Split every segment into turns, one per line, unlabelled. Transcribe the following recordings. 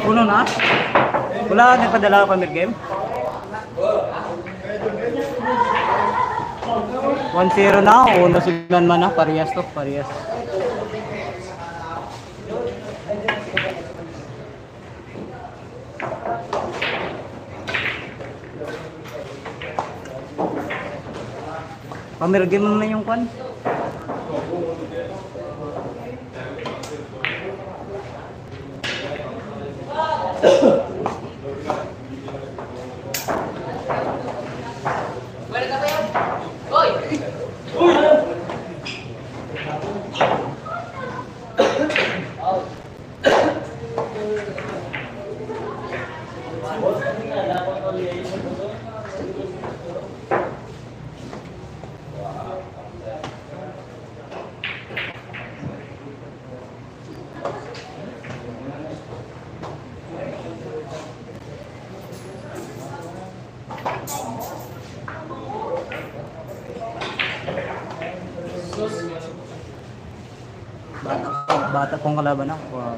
Puno na? Wala nagpadala ka pa mid-game? 1-0 na o nasulan man na? Parehas to, parehas. Pamir-game mo na yung kwan? Bata pong kalaban ako. Wow.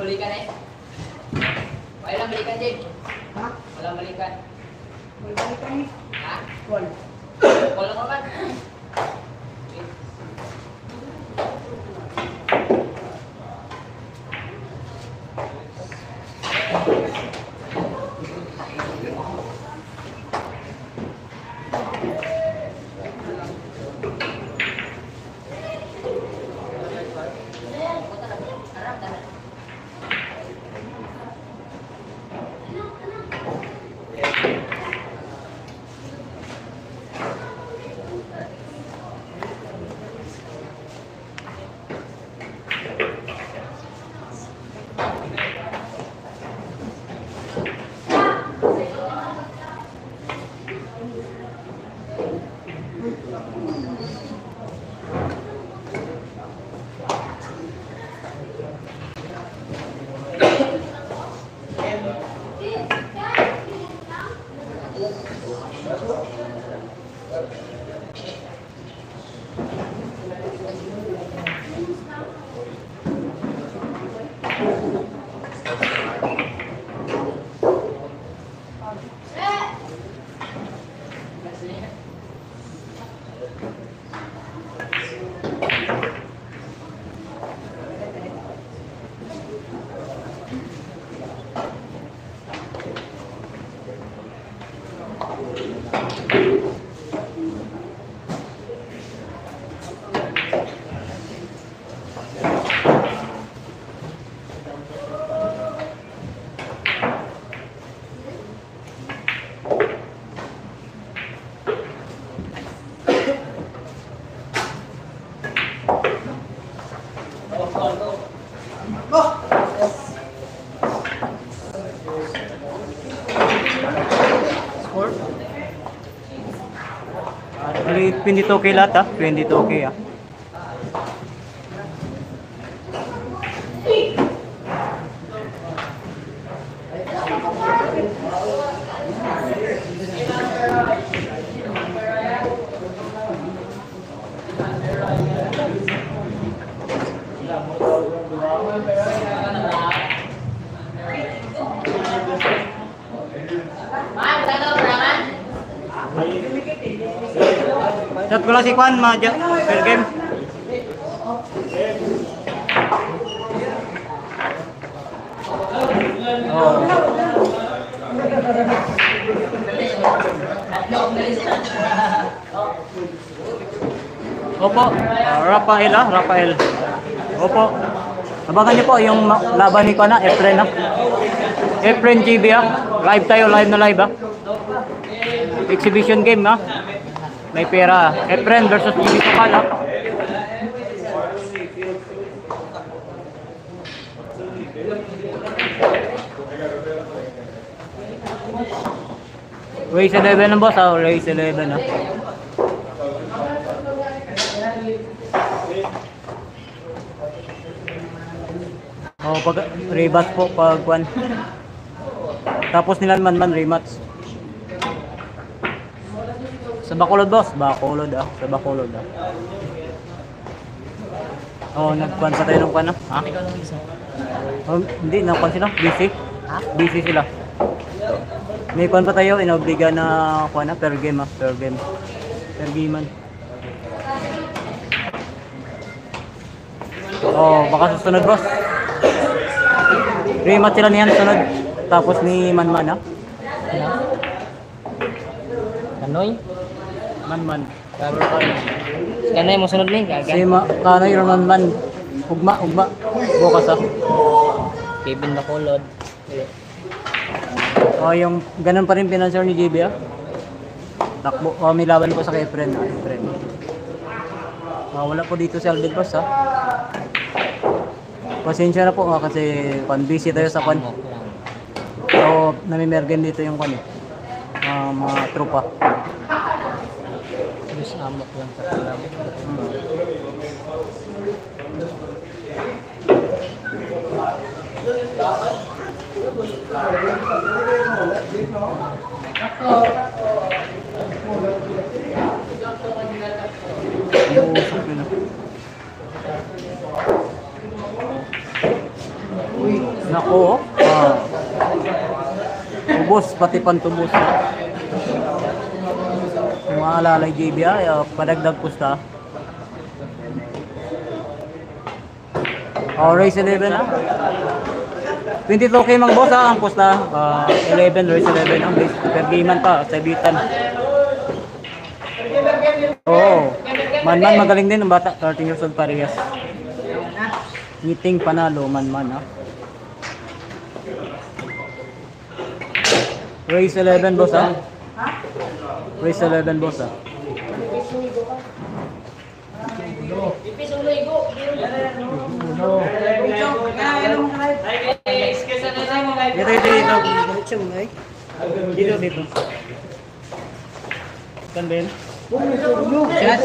Balikan eh. Walang balikan, Jake. Ha? Walang balikan.
Walang balikan eh.
Ha?
Wala.
Walang kapan.
Score? 22k lahat ah. 22k ah. Chat ko ko lang si Kwan, per game. Opo, Rafael Rafael. Opo. Abangan niyo po yung laban ni Kwan Efren Efren GB Live tayo, live na live Exhibition game May pera. Efren versus GB Sokal Race 11 ng boss Race 11 pag rematch po pag one. Tapos nila man rematch. Sa Bacolod boss, Bacolod sa Bacolod nagkuhan pa tayo ng kuhan hindi, nakuhan sila, busy sila. May kuhan pa tayo, inobliga na kuhan per game per game. Per game man. Baka susunod boss. Rematch sila niyan sunod. Tapos ni Manman
Kanoy?
Manman.
Kanoy mo sunod ni?
Si Kanoy or Manman. Ugma. Bukas
Kevin Bacolod.
Yung ganun pa rin pinansyar ni JB Takbo. May laban po sa kay Efren. Wala po dito si Alvin boss Pasensya na po kasi busy tayo sa kwan. So, namimergen dito yung kwan mga tropa.
Terus amok lang sa club.
Nako, ubos, pati pantubos. Kung maalalay JB padagdag pusta. Race 11 22k mga boss ang pusta. 11, race 11 ang base. Per gamean pa, sa bitan. Manman magaling din ang bata, 13 years old parehas. Ngiting panalo, Manman Race 11 boss Race 11 boss Dito. Kan Ben? Yes.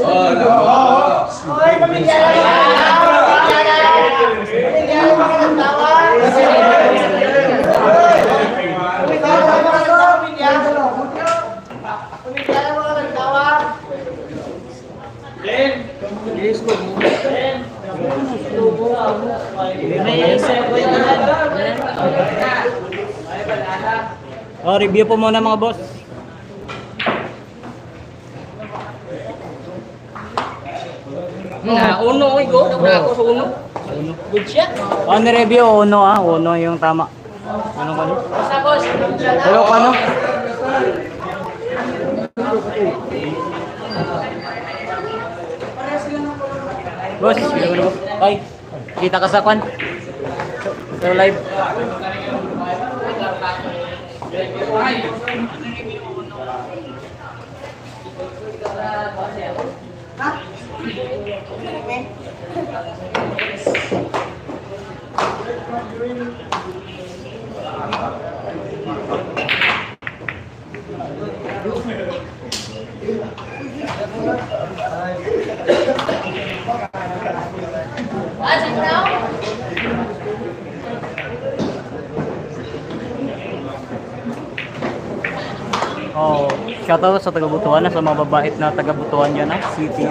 Review po muna mga boss.
Uno go, ako sa uno. Good shot.
Review uno yung tama. Ano ka no?
Basta boss.
Pero ano? Boss, ay, kita ka sa kwan. So live. Shoutout sa taga-Butuan sa mga babait na taga-Butuan yan city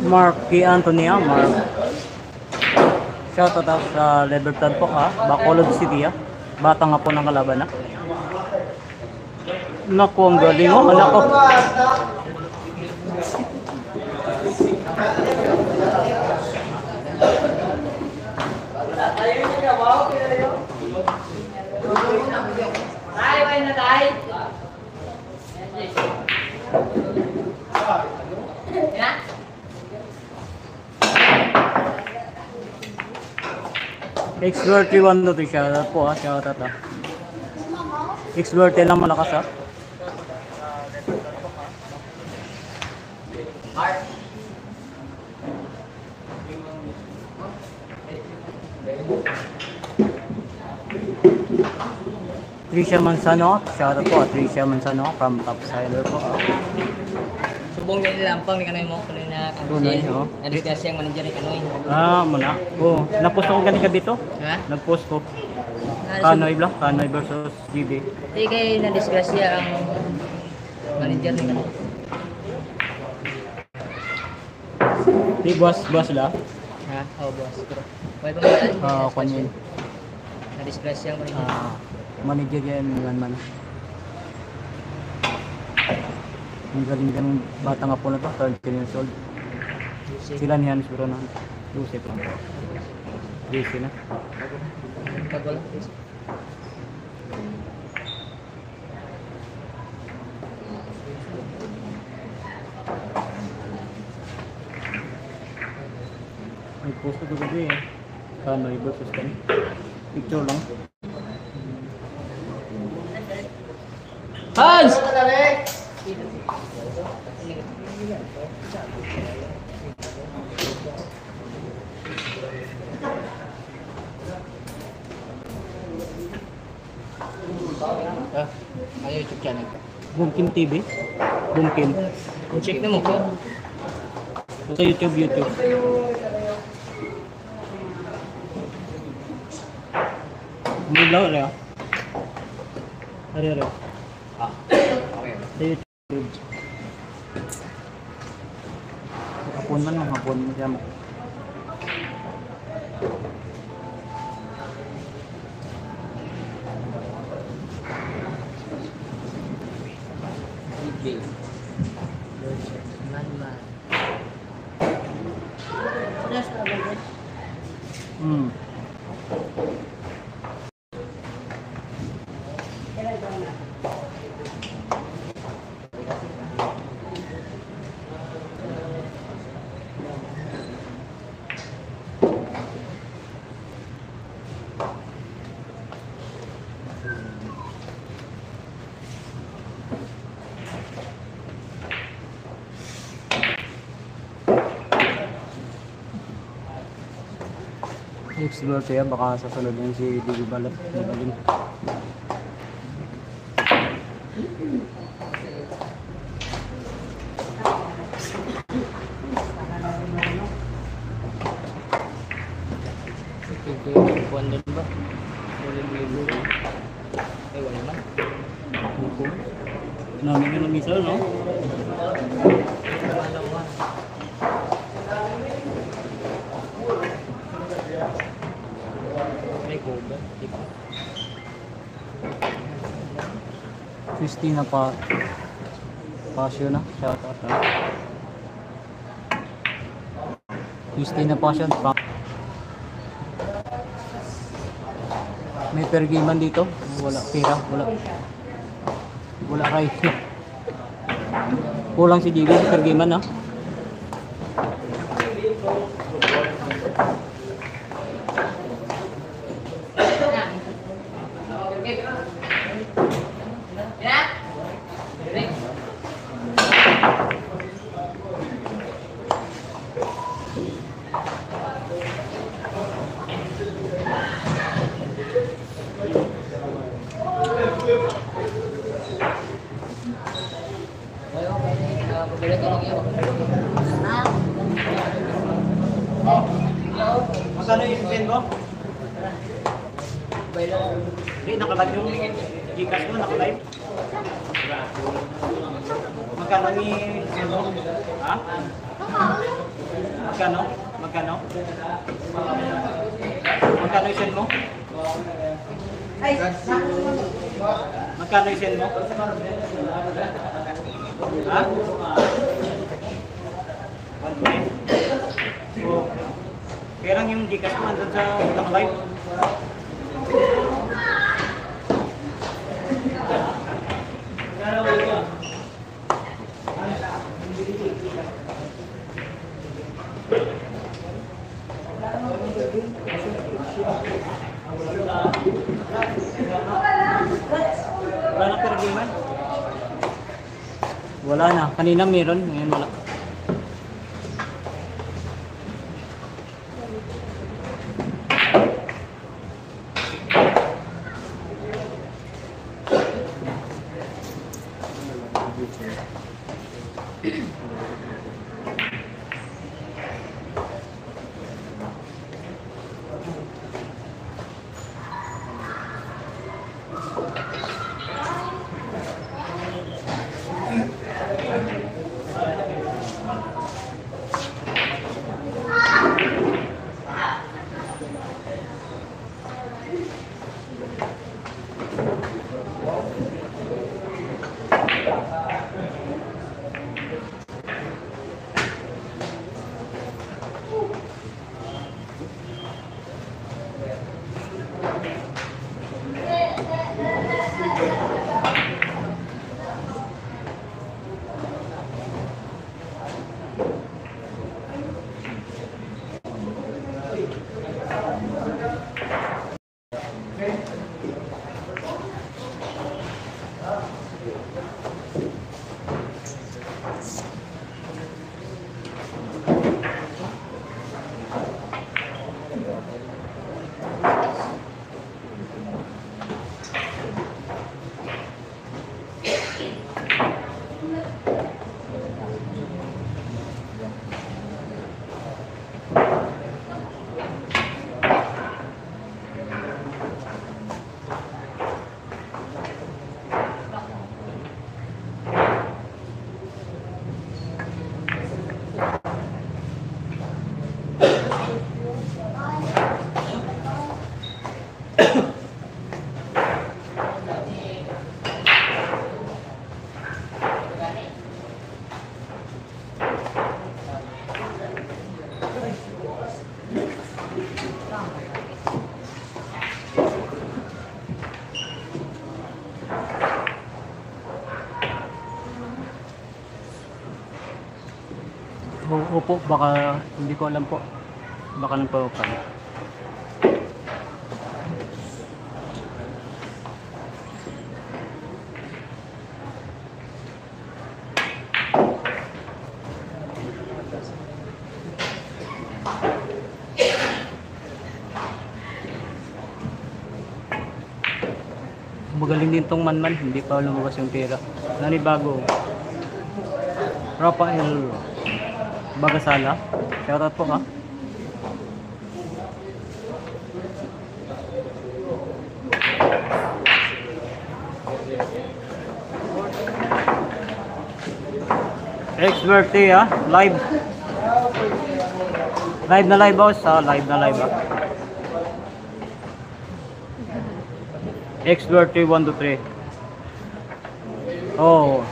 Marky Antonia Mark. Shoutout sa Libertad po Bacolod City Bata nga po ng kalaban na. Naku, ang galing oh. Anak ko.
Tay, wala na tay. Yan.
X21 to siya po ah. Shout out ah. X20 lang malakas ah.
Mark.
Tricia Manzano. Shout out po ah. Tricia Manzano from Topsider po ah.
Subong din lampang ni kanay mo kuno na
Tunay,
kansil.
oh.
Na-discuss yang manager ni kanoy.
Ah, muna. Oh, napost ako ganito dito.
Ha?
Nagpost ko. Kanoy bla, Kanoy versus GB.
Di kay na-discuss ang manager ni kanoy.
Di boss la.
Ha? Oh, boss. Pero why ba mo?
Ah, kanyin.
Na-discuss yang manager.
Manager yan man. Ang galing ng bata nga po na to, 13 years old. Sila niyan siguro na. Joseph lang. Jesse na.
Pagwala.
May post ko gabi eh. Kanoy versus kan. Picture lang.
Hans! Ano YouTube channel?
Boomkin TV. Boomkin.
Check na mo ko.
Sa YouTube. Mula ulit ah. Ari.
Ah, okay.
Sa YouTube. Hapon man, hapon mo siya mo.
Big. Man.
Hmm. Explore siya, baka sa sunod yan si Digi Balat. Magaling.
Buwan din ba? Ay, wala naman.
Namin ka ng isa, no?
May cover.
Christina pa Passion na. Shout out na. Christina Passion pa. May pergiman dito. Wala pera. Wala kay. Kulang si Digo sa pergiman na. Magkano yung spend mo? Hindi, nakalive yung Gcash mo, nakalive. Magkano yung spend mo? Ha? Magkano? Magkano yung spend mo?
Ay, nakuha mo.
Magkano yung send mo? Ha? 1.5. So, kaya lang yung Gcash mo andun sa utang live. Wala na per game man? Wala na. Kanina meron, ngayon wala. Opo, baka hindi ko alam po. Baka lang po kami. Magaling din tong manman, hindi pa lumabas yung pera. Nanibago. Rafael Bagasala. Shoutout po ha. Ex-birthday ha. Live. Live na live boss ha. Live na live ha. Ex-birthday 1 to 3. Oh.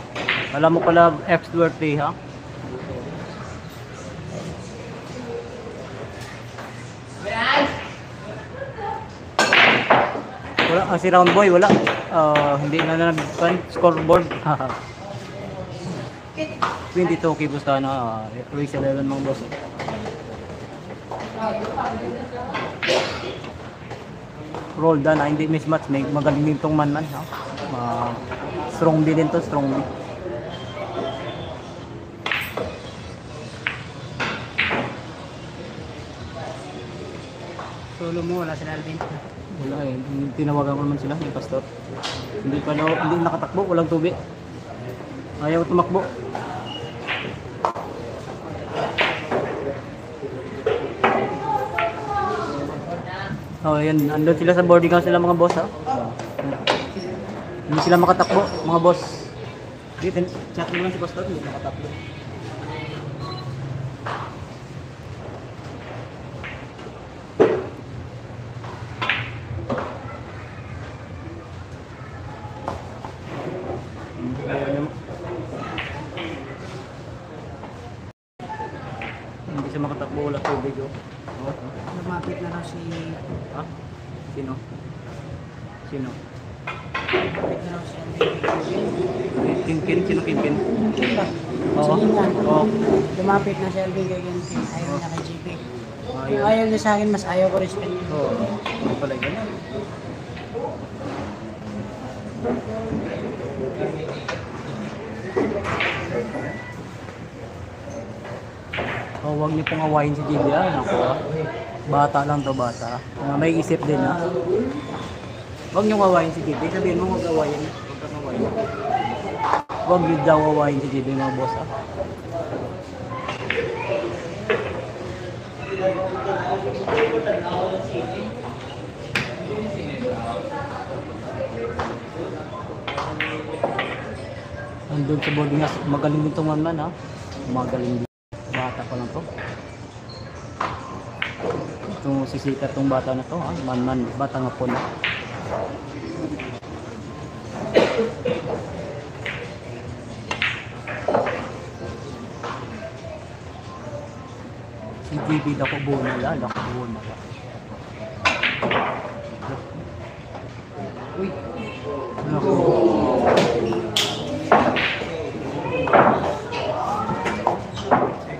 Alam mo pala ex-birthday ha. Wala, si Round Boy wala. Hindi na nag-scoreboard. 22 kibos ka na. Race 11 mga boss. Roll down, hindi mismatch. May magaling din tong man. Ha? Strong din to, strong din.
Solo mo, wala si Alvin.
Wala eh, tinawagan ko naman sila, yung pastor. Hindi nakatakbo, walang tubi. Ayaw tumakbo. Oh, yan, andun sila sa boarding house nila mga boss ha. Hindi sila makatakbo, mga boss. Dito, chat naman si pastor, hindi nakatakbo. siya makatakbo, wala tubig oh.
Lumapit na raw si...
Ha? Sino? Sino?
Lumapit na raw si
Kinkin? Sino Kinkin?
Diba?
Oo.
Sabihin nga,
Oo.
lumapit na si Alvin kay Gentin. Ayaw niya kay JP. Kung
Ayun.
ayaw niya sa akin, mas ayaw ko respect.
Oo. Ano pala yun? Oh, huwag niyo pong awayin si JB Naku ah. Bata lang to, bata. May isip din ah. Huwag niyo awayin si JB. Sabihin mo huwag awayin. Huwag kang awayin. Huwag niyo daw awayin si JB mga boss ah. Andun sa boarding house, magaling din itong man ha. Magaling din. Bata pa lang to. Itong sisita tong bata na to ha. Man, bata nga po na. Si JB dako buo nila, dako buo nila. Uy. Naku.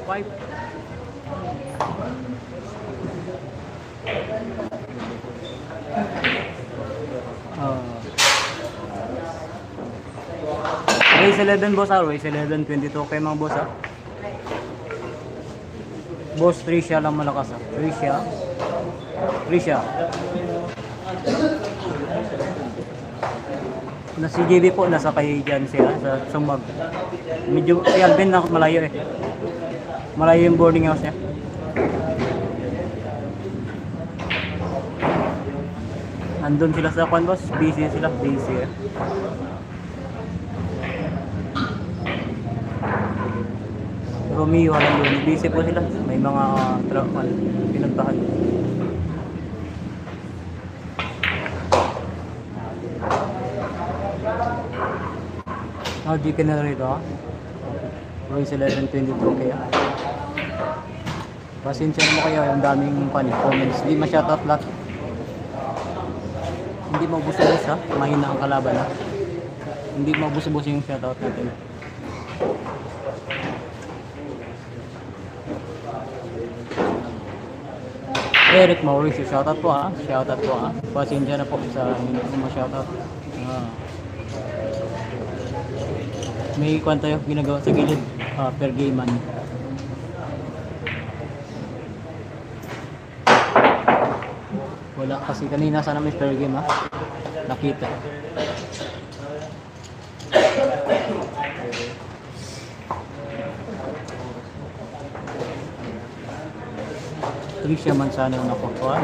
Five. Race 11 boss ah, race 11, 22 okay mga boss ah. Boss Trisha lang malakas ah. Trisha. Na si JB po nasa kay dyan siya sa Sumag. Medyo si Alvin na malayo eh. Malayo yung boarding house niya. Andun sila sa kwan boss, busy sila, busy eh. Romeo, alam yun, busy po sila. May mga pinagtahan. Di ka na rito ha? Royce 1122 kaya. Pasensya mo kayo, yung daming comments. Hindi ma-shoutout lahat. Hindi mabusubos ha? Mahina ang kalaban ha? Hindi mabusubos yung shoutout natin. Eric Mauricio, shoutout po ha? Shoutout po ha? Pasensya na po sa hindi ko ma-shoutout. May kwan tayo ginagawa sa gilid per game man. Wala kasi kanina sana may per game ha. Nakita. Trisha man sana yung nakuha.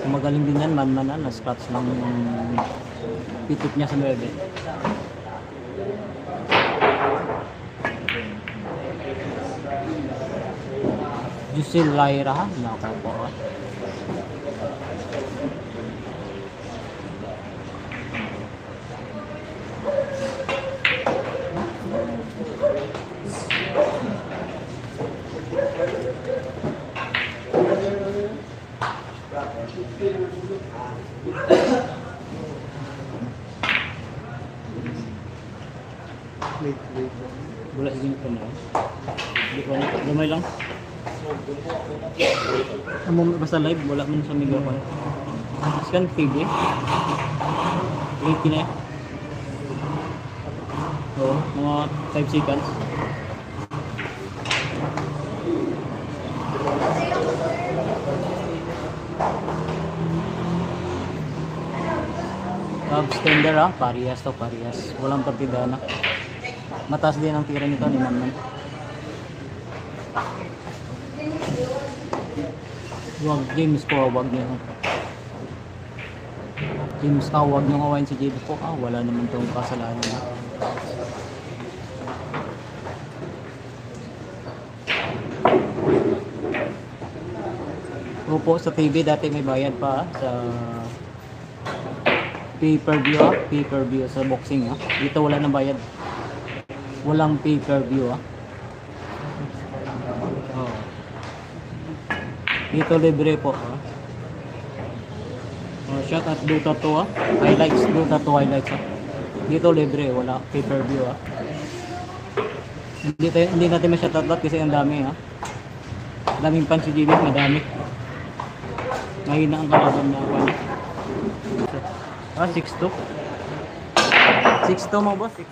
Magaling din yan, man-man na-scratch lang yung pitot niya sa 9. Jusil Lyra ha? Naku po ha? Wala yung ito na. Gamay lang. Basta live, wala man sa mega pa. Scan TV. 80 na eh. Oo, mga 5 seconds. Abstender ha, parehas to, parehas. Walang partida na. Mataas din ang tira nito ni Man. Huwag James po, huwag niyo. James ka, huwag niyo kawain si JB po. Wala naman itong kasalanan. Opo, sa TV dati may bayad pa sa pay-per-view sa boxing ha. Dito wala nang bayad. Walang pay-per-view Oh. Dito libre po Oh, shot at Dota 2 Highlights, Dota 2 highlights Dito libre, wala pay-per-view Hindi natin ma-shoutout kasi ang dami Daming pan si GB, madami. Mahina ang kalaban na 6-2. 6-2 mo boss, 6-2.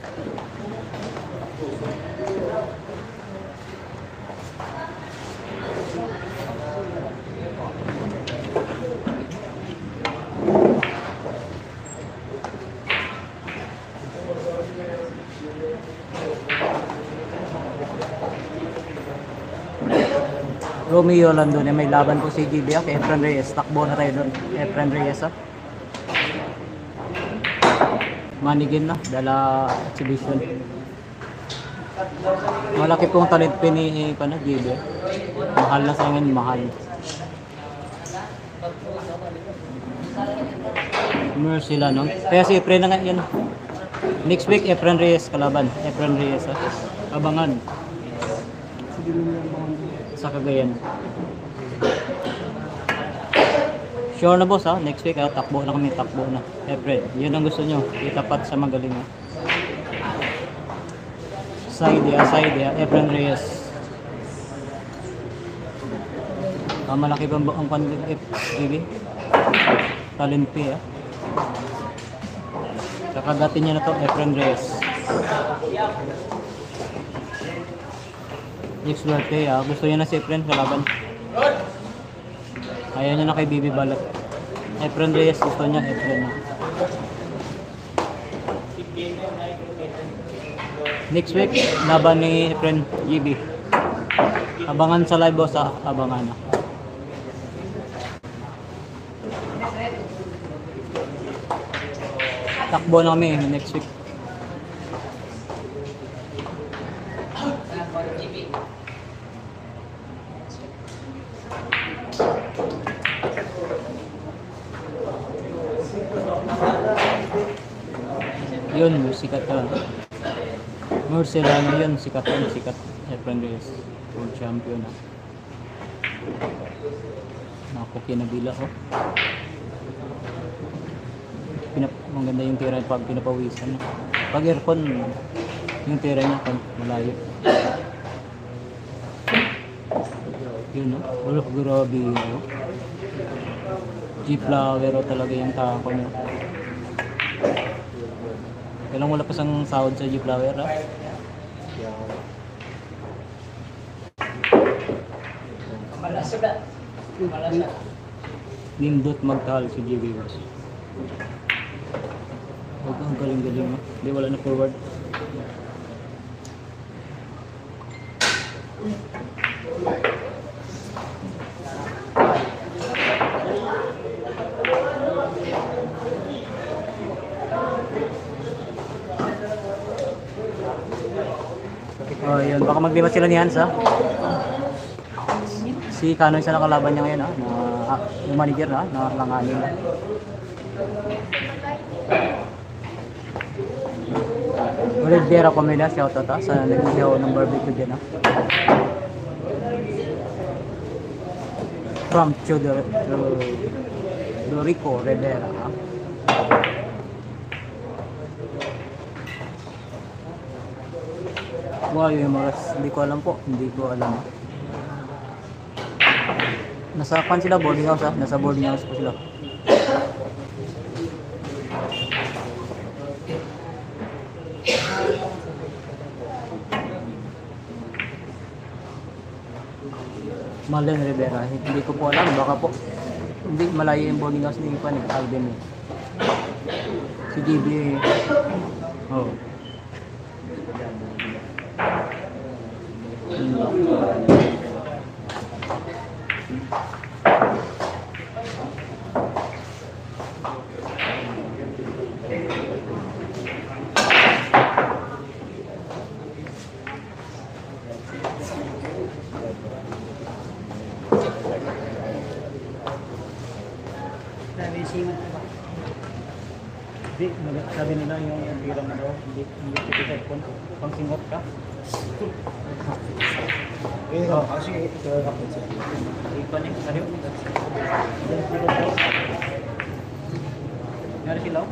Romeo Lando may laban po si GB kay Efren Reyes. Takbo na tayo doon. Efren Reyes manigin na, dala exhibition. Malaki pong talent ni GB. Mahal na sa ngayon, mahal. Mercy lang, no? Kaya si Efren na nga yan. Next week, Efren Reyes kalaban. Efren Reyes, abangan. Sa Cagayan. Sure na boss next week takbo na kami, takbo na. Efren, yun ang gusto nyo, itapat sa magaling Side Efren Reyes. Malaki ba ang FGB? Talent P kakagatin niya na to, Efren Reyes. Next birthday gusto niya na si Efren kalaban. Ayaw niya na kay Bibi Balat. Efren Reyes gusto niya, Efren Next week, laban ni Efren GB. Abangan sa live boss abangan Takbo na kami next week. Yun, sikat ka. Marcelano yun, sikat. Efren Reyes, world champion Naku, kinabila maganda yung tira pag pinapawisan Pag aircon, yung tira niya malayo. Yun grabe G-Flower talaga yung tako niya. Kailang wala pa sang sahod sa G-Flower Nindot magtahal si GB boss. Huwag ang galing-galing Hindi, wala na forward. Yun, baka maglibat sila ni Hans Si Kanoy sa nakalaban niya ngayon yung manager na langanin. Ulit Vera Pamela, shoutout sa nag-ihaw ng barbecue dyan From Dorico Rivera Wow, yung mga hindi ko alam Nasa sila, boarding house nasa boarding house po sila. Marlon Rivera, hindi ko po alam, baka po hindi malayo yung boarding house ni Alvin si GB Hindi, sabi nila yung tira mo daw, hindi yung cellphone, pang singot ka.
kasi ito ako siya.
Ipan niya, sariw. Nari silaw?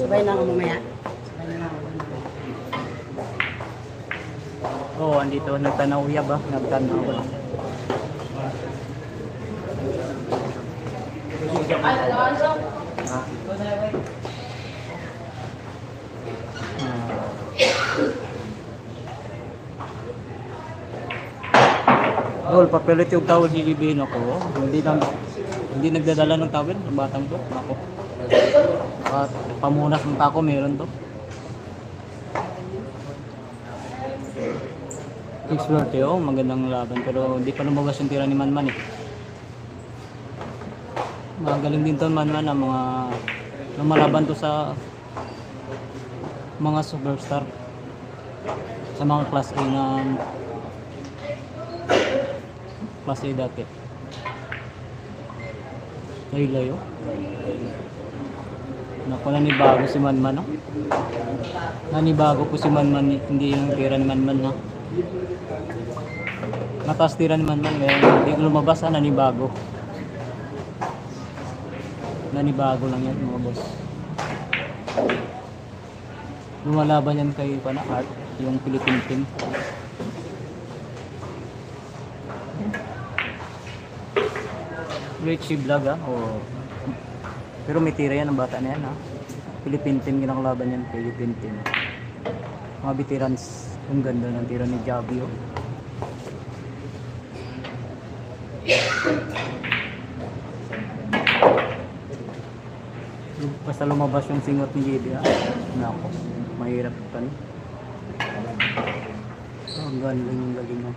Sabay na ako mamaya. Sabay na ako.
Oo, andito, nagtanaw ya ba? Nagtanaw ba?
Ay, Alonso.
Dol, papilit yung towel si Libino ko. Hindi nagdadala ng towel ng batang to. Ako. At pamunas ng tako meron to. X-Verte, oh, magandang laban pero hindi pa lumabas yung tira ni Manman eh. Magaling din to Manman ang mga lumalaban to sa mga superstar sa mga class A na class A dati. Layo. Naku, nanibago si Manman, no? Nanibago po si Manman, hindi yung tira ni Manman, no? Mataas tira ni Manman, kaya hindi lumabas, nanibago. Nanibago lang yan, mga boss. Lumalaban yan kay Art, yung Philippine team. Richie Vlog o pero may tira yan ang bata na yan Philippine team ginakalaban yan, Philippine team. Mga veterans, ang ganda ng tira ni Javi oh. Basta lumabas yung singot ni JB nako, mahirap ka no? Ang galing oh.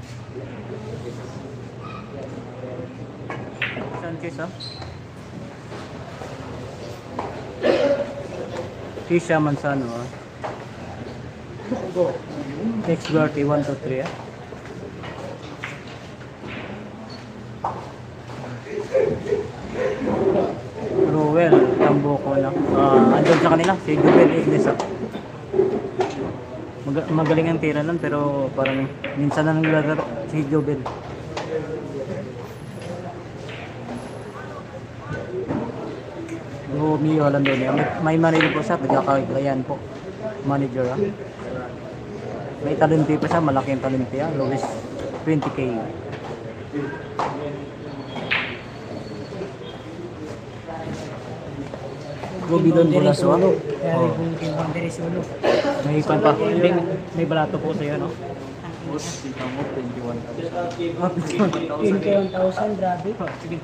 Sanchez Kisha Manzano X-Verte 1, 2, 3 Ruel Tambuko na andun sa kanila si Jubel Igles magaling ang tira nun pero parang minsan na naglalaro si Jubel. Romeo Landonia. May manager po siya, pagkakagayan po. Manager May talente pa siya, malaki ang talente Luis 20k. Ruby Don Bulaswa.
Kaya kung Boundary Solo.
May ipan pa. May balato po sa'yo, no?
21,000, grabe.
Sige.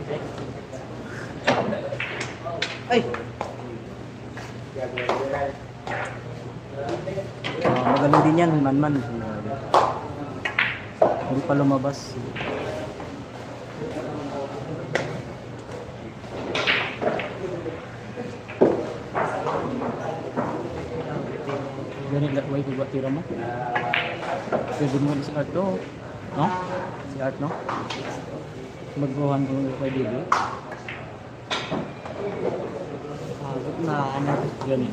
Ay! Magaling din yan, Manman. Hindi pa lumabas. Ganit lang, way kung tira mo. Pwede mo si Art to. No? Si Art, no? Magbuhan ko kay Didi. Na ano ganit.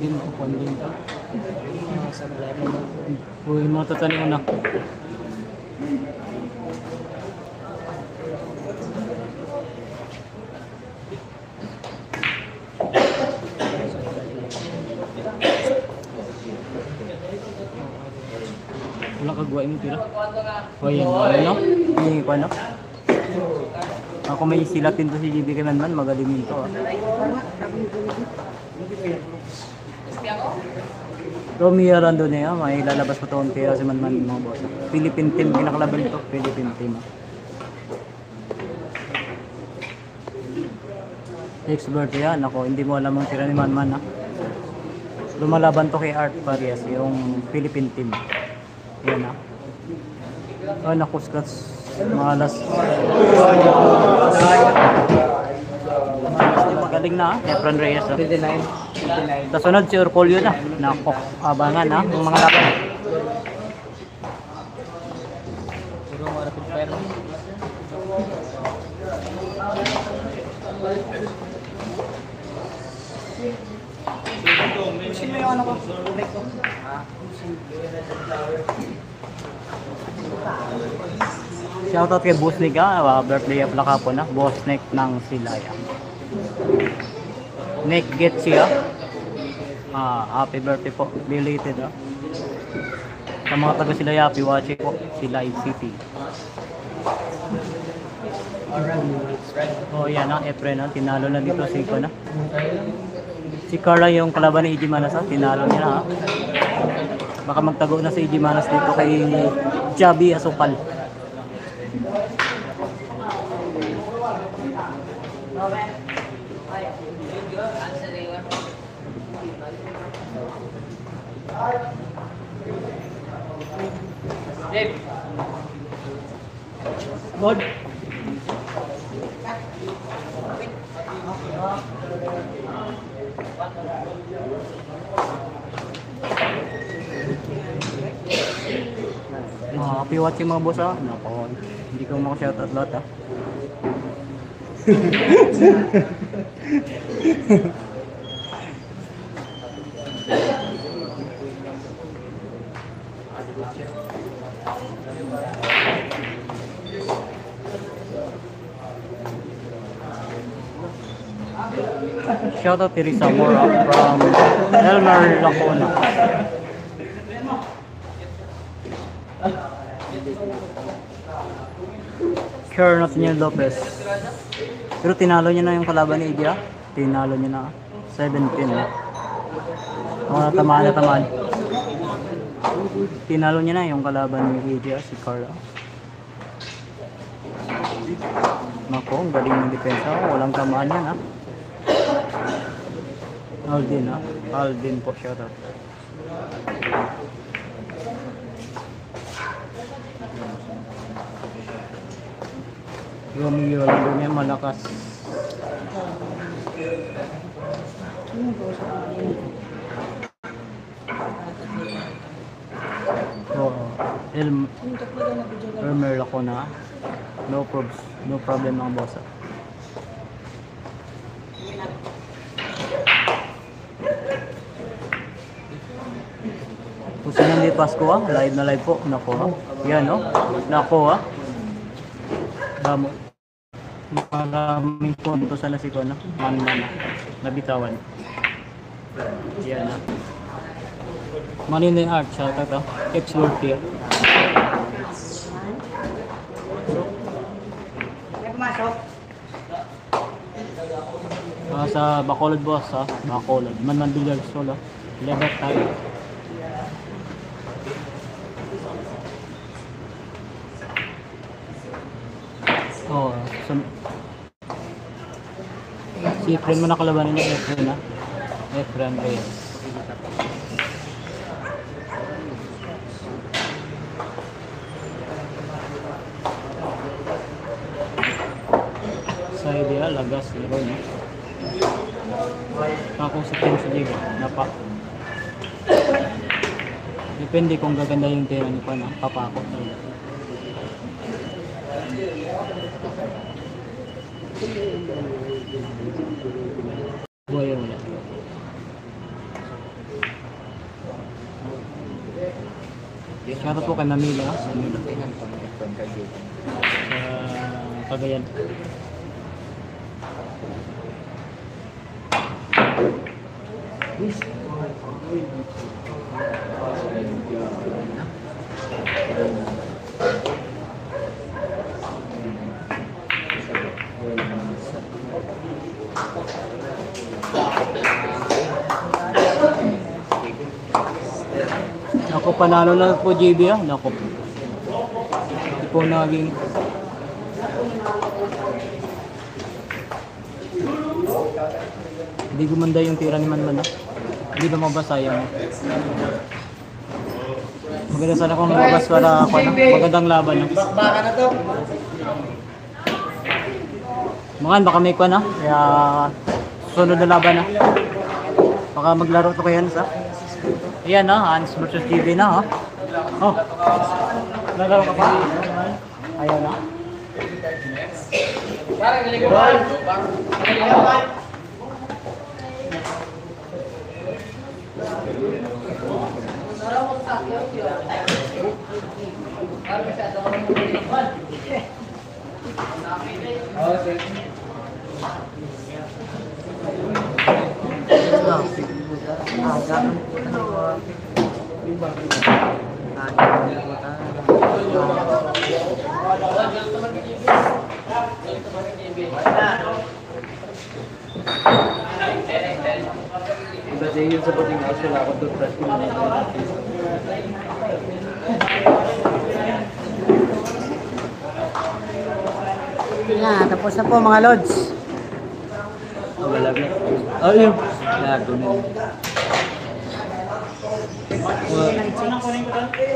Din ko pandin ta. Sa level. Uy, mo tatani una. Wala kagwain mo tira. Hoy, ano? Hindi ko ano. Ako may silapin to si JB kay Manman, magaling nito Romeo Landonia, may lalabas pa toong tira si Manman mga boss. Philippine team, kinakalaban ito, Philippine team. X-Verte yan, ako, hindi mo alam ang tira ni Manman Lumalaban to kay Art Farias, yung Philippine team. Yan naku, scratch. Malas. Magaling na Efron Reyes
29.
Tasunod si Urcolio na. Nako, abangan ang mga laban.
Puro
Pusin mo yung ano ko. Break ko.
Shoutout kay Boss Nick birthday pala kapo na. Boss Nick ng Silaya. Nick get siya. Happy birthday po. Belated Sa mga taga Silaya, happy watching po. Silay City. Oh yan Efren tinalo na dito si Iko na. Si Carla yung kalaban ni EG Manas tinalo niya na Baka magtago na si EG Manas dito kay Javi Asukal.
Dave.
God. Happy watching mga boss Nako, hindi ko maka-shoutout lahat Shoutout Teresa Mora from Elmer Lacona. Sure Nathaniel Lopez. Pero tinalo niya na yung kalaban ni Idia. Tinalo niya na 17 tamaan. Tinalo niya na yung kalaban ni Idia, si Carla. Nako, ang galing ng depensa. Walang tamaan yan Aldin Aldin po, shoutout. Romeo lang niya malakas. Elmer Lacona. No problem mga boss. Kung sino hindi Pasko live na live po. Nako yan Nako Damo. Maraming punto sa nasiko man nabitawan. Yan Manila Art shoutout ex-worthy
Pumasok.
sa Bacolod boss Bacolod man bilyag solo lebat tayo. Si Efren mo nakalabanin niya Efren Reyes. Sa idea lagas laro ako sa team sa Diego depende kung gaganda yung tira ni Pana papako talaga. Boy wala. Shoutout po kay Mamila sa Cagayan. Ako panalo na po JB Nako. Hindi po naging hindi gumanda yung tira ni Manman Hindi ba mabasa yung maganda sana kung mabas para ako magandang laban
Baka na to.
Mga baka may kwa kaya sunod na laban baka maglaro to kayo ayan Hans versus JB nalaro ka pa ayan
Parang naliguan. Parang naliguan.
Kasi yun sa puting house, wala ako doon.
Na, tapos na po mga lods.
Oh, wala na. Oh, yun. Lago na yun.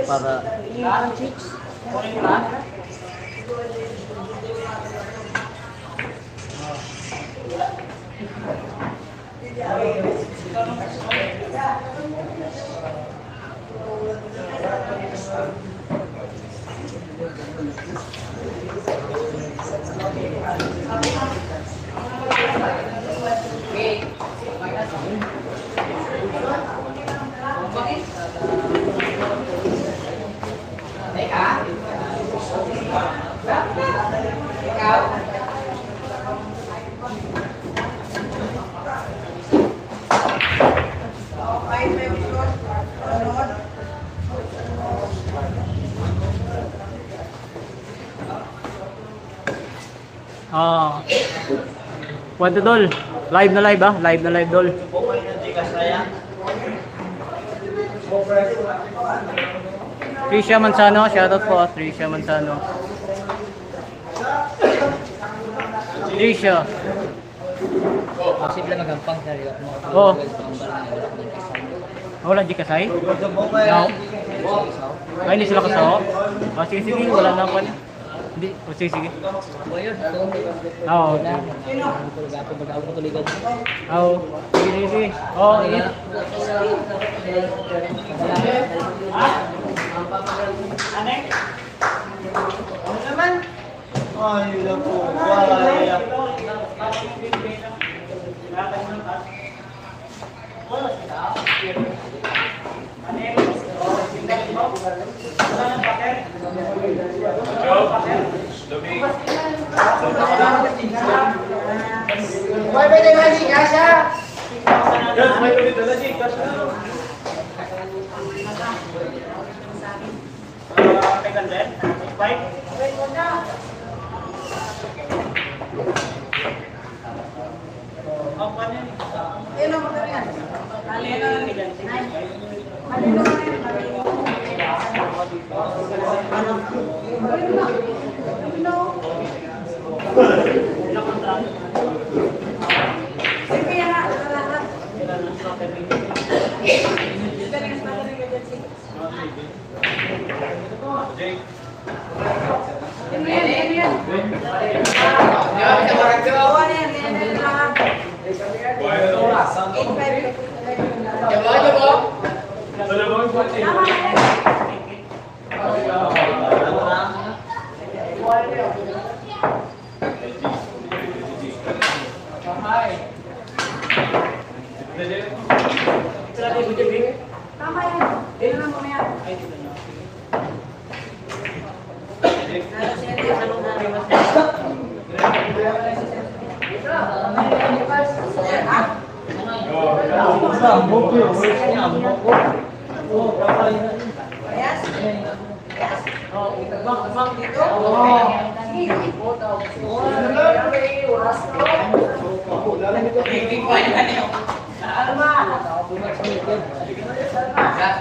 Para... Ah. Kwento dol. Live na live ah. Live na live dol. Tricia Manzano, shoutout po. Tricia Manzano. Tricia.
Posible magampang sa rilak mo.
Oo. Wala di kasay? No. Ay, hindi sila kasawa? Oh, sige, sige. Wala na pa. Hindi. Oh, sige, sige. Oo. Oo. Sige, sige, sige. Oo, sige.
Ay, lang po. Wala.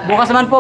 Bukas naman po.